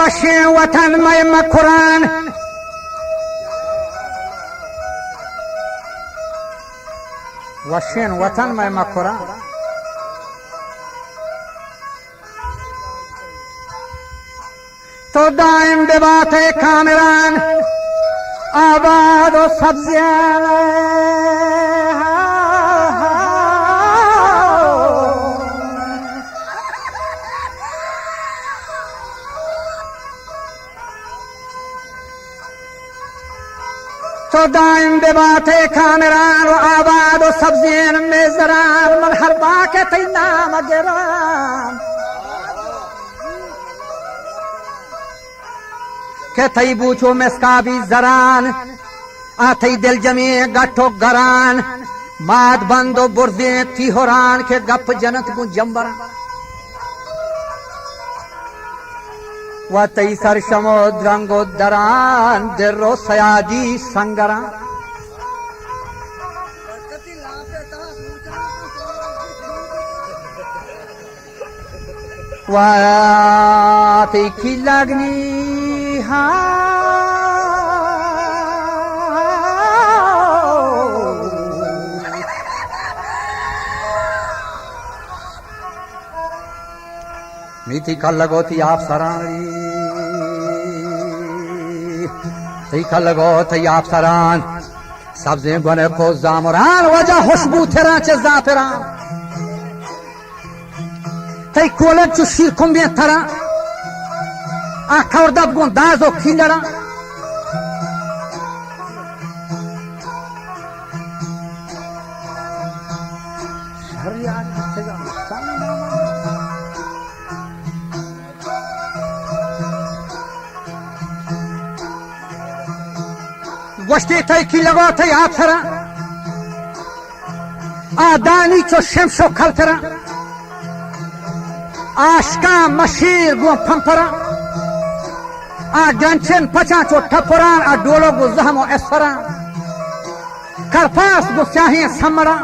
वशे वतन में मखुरान वशेन वतन में मखुरान तो दाइम बेबात है कामरान आबाद और सब्जियां तो दाइम बेबात है कामरान और आबाद और सब्जियां में जरान मन हर बाके तई नाम गिरान के थई बूछो मेस्का भी जरान आथई दिल जमी गठो गरान माद बंदो बुर्दे तिहोरान के गप जनत गु जंबरा व तई सर समुद्रंगो दरान दिरो सयादी संगरा व तई की लगनी मीठी खल लगो थी आप सरानी थी खल लगो थी आप सरान सब्जे बने को जामरान वजह खुशबू थेरा चे जाफरान थी कोलक चु शीर कुंबे थरा आखा दब गो दाजो खिंडरा वस्ते थई की लगो थई आप थरा आदानी चो शमशो खलथरा आशका मशीर गो फंफरा आ गंचन पचा चो ठपरान आ डोलो गो जहमो एसफरा करपास गो चाहे समरा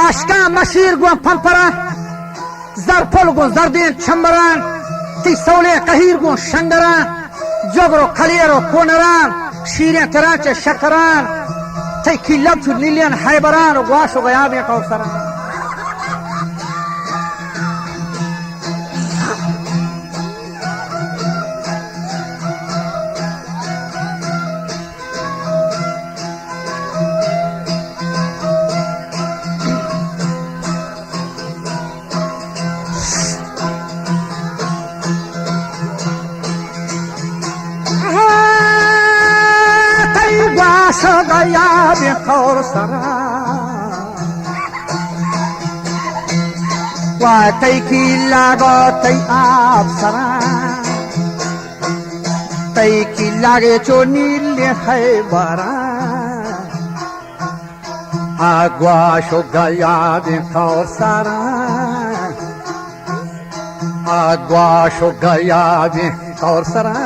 आशका मशीर गो फंफरा जरफल गो जरदीन छम्बरान ती सौले कहीर गो शंगरान जोगरो खलियरो कोनरान शीरे तराचे शकरान ती की लबचु नीलियन हैबरान वाशो गयाबे कौसरान गया बेखौर सरा वातई की लागो तई आप सरा तई की लागे चो नीले है बरा आगवाशो गया बेखौर सरा आगवाशो गया बेखौर सरा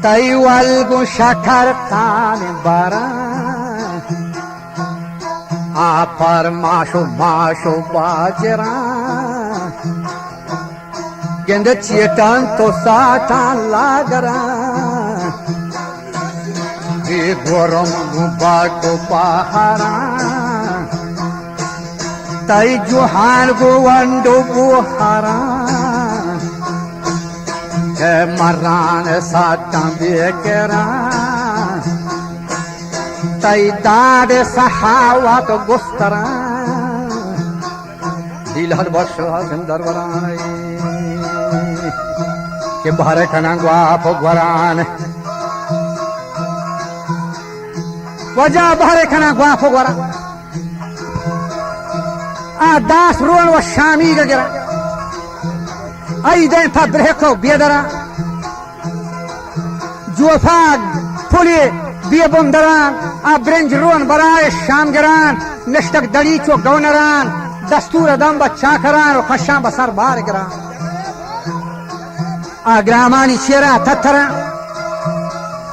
तई वल्गु शखर खान बरा आ पर माशो माशो बाजरा गेंद चेतन तो साटान लागरा ये गोरम बाटो पहारा तई जुहान गो वंडो बुहारा मरान साता बेकरा तई दाद सहावा तो गुस्तरा दिलहर वर्ष दरबरान के भरे खना ग्वाप ग्वरान वजह भरे खना ग्वाप ग्वरान आ दास रोन व शामी गरा आई दे था ब्रेको बेदरा जोफा फुले बिय बंदरान आ ब्रेंज रोन बराए शाम गरान नष्टक दड़ी चो गवनरान दस्तूर दम बच्चा करान और खशा बसर बार गरान आ ग्रामानी शेरा थथरा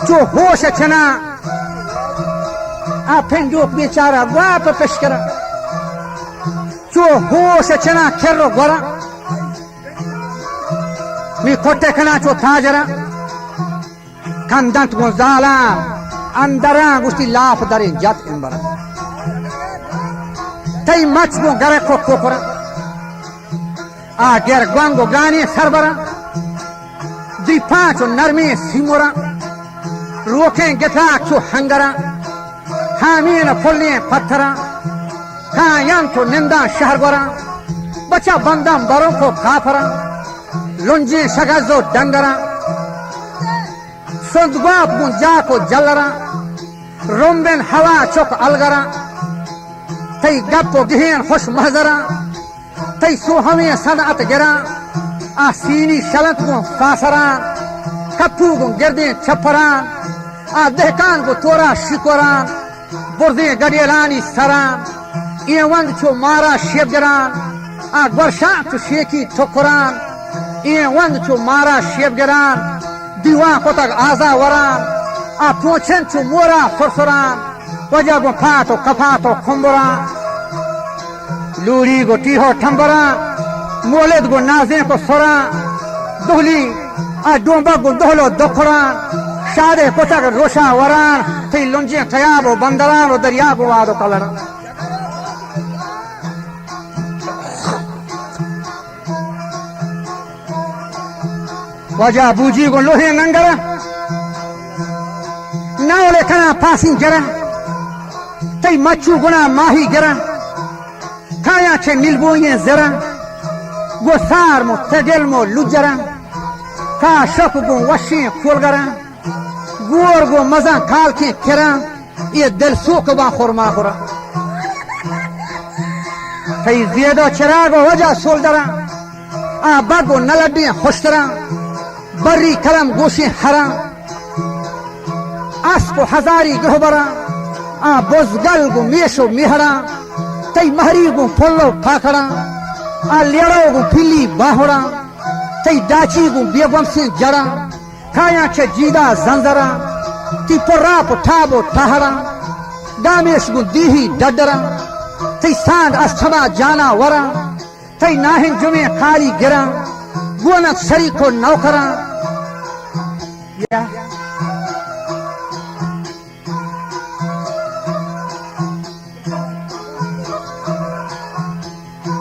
जो होश छना आ फिर जो बेचारा वाप पेश करा चो होश चना खेरो गोरा मी खोटे खना चो थाजरा कंदंत गुजाला अंदरा गुस्ती लाफ दरे जात इंबरा तई मच गो गरे को कोकरा आ गर गंगो गाने सरबरा दी पांचो नरमी सिमोरा रोके गेथा चो हंगरा हामीन फुल्ले पत्थरा हाँ यांतो निंदा शहर गोरा बचा बंदम बरों को काफरा लुंजी शगजो डंगरा सुंदबाप मुंजा को जलरा रोम्बेन हवा चौक अलगरा तई गप्पो गिहेन खुश महजरा तई सोहमे सदात गिरा आ सीनी शलत को फासरा कप्पू को गिरदे छपरा आ दहकान को तोरा शिकोरा बुर्दे गडियलानी सरा ये वंद चो मारा शेबगरान आ वर्षा चो शेकी ठोकरान ये वंद चो मारा शेबगरान दीवा को तक आजा वरान आ पोछन चो मोरा सुरसुरान वजह को फातो कफातो खुम्बरा लूरी को टीहो ठम्बरा मोलेद को नाजे को सोरा दुहली आ डोंबा को दोहलो दोखरान शादे को तक रोशा वरान ती लुंजे तयाबो बंदरान और दरिया को वादो कलरा वजह बूजी को लोहे नंगरा नावले खना पासिंग जरा तई मच्छू गुना माही गिरा खाया छे मिलबो ये जरा गो सार मो तेगल मो लुजरा का शक गो वशी खोलगरा गोर गो मजा खाल के खरा ये दिल सोक बा खुरमा खुरा तई ज्यादा चिराग वजह सोलदरा आ बागो नलडी खुशरा बर्री करम गोशी हरा आसको हजारी गहबरा आ बोजगल गो मेशो मिहरा तई महरी गो फुल्लो फाखड़ा आ लेड़ो गो फिली बाहोड़ा तई डाची गो बेगम से जड़ा खाया छे जीदा जंजरा ती पोरा पुठाबो ठहरा दामेश गो दीही डडरा तई सांड अस्थमा जाना वरा तई नाहिन जुमे खाली गिरा गोनक शरीको नौकरा या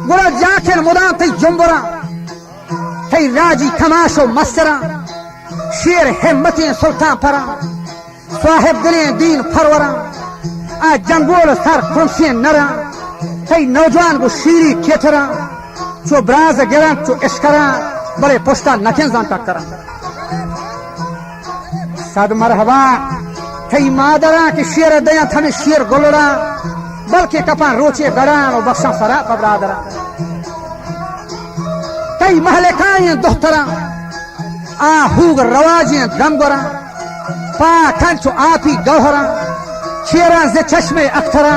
गोरा जाखिर मुदा तई जुम्बरा तई राजी खमाशो मस्तरा शेर हिम्मती सुल्तान परा साहिब दिले दीन फरवरा आ जंगोल सर खुमसी नरा तई नौजवान को शीरी खेतरा चो ब्राज गिरा चो इश्करा बड़े पुश्ता नखें जानता करा सद मरहबा थई मादरा के शेर दया थने शेर गोलड़ा बल्कि कपान रोचे गड़ान और बख्शा सरा पबरादरा तई महले कायं दोहतरा आ हुग रवाजियां दमगोरा पा कंचो आपी गौहरा शेरा जे चश्मे अख्तरा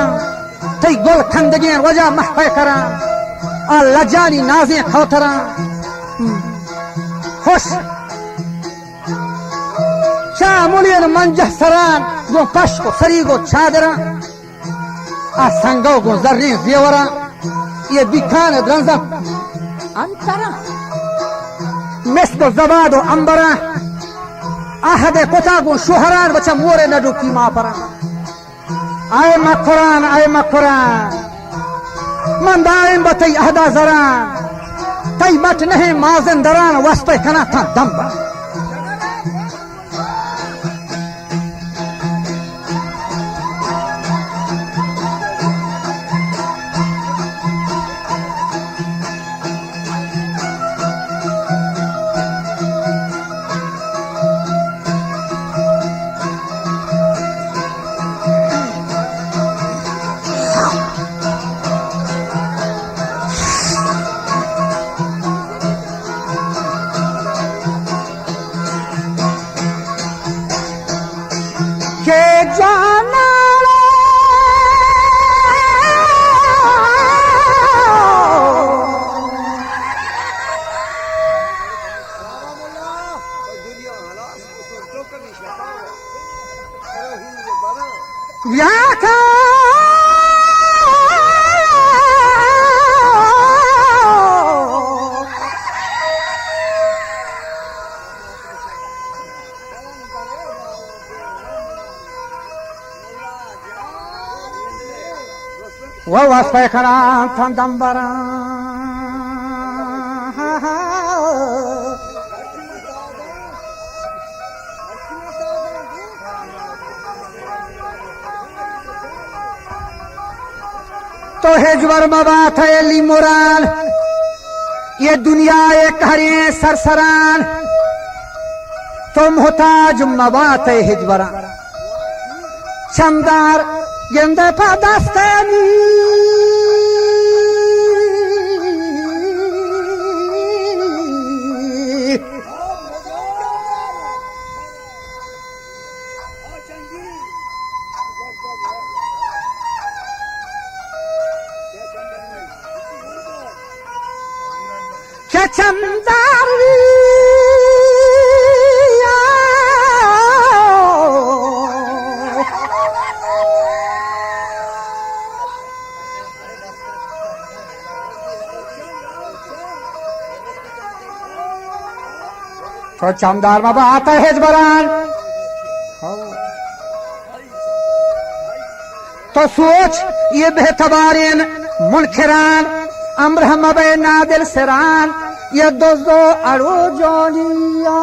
तई गोल खंदगियां वजह महफे करा आ लजानी नाजे खौतरा खुश शामुलियन मंजह सरान गो पश को सरी गो छादरा आ संगो गो जर्री जेवरा ये बिखान द्रंजा अंतरा मिस्को जबादो अंबरा आहदे कोता गो शुहरान बचा मोरे नडू की मां परा आए मकुरान मंदाइम बतई अहदा जरा तई मत नहीं माजन दरान वस्ते कना था दम्बा वो वास्ते खड़ा था दंबरा तो हेजवर बात है ली मोराल ये दुनिया एक हरे सरसरान तो मोहताज मबात है हिजवरा चमदार गेंदे पादास्तानी क्या चमदार तो चमदार बाबा आता है हिजबरान तो सोच ये बेहतबारीन मुनखिरान अम्र मबे नादिल सिरान ये दोस्तों अड़ो जोनिया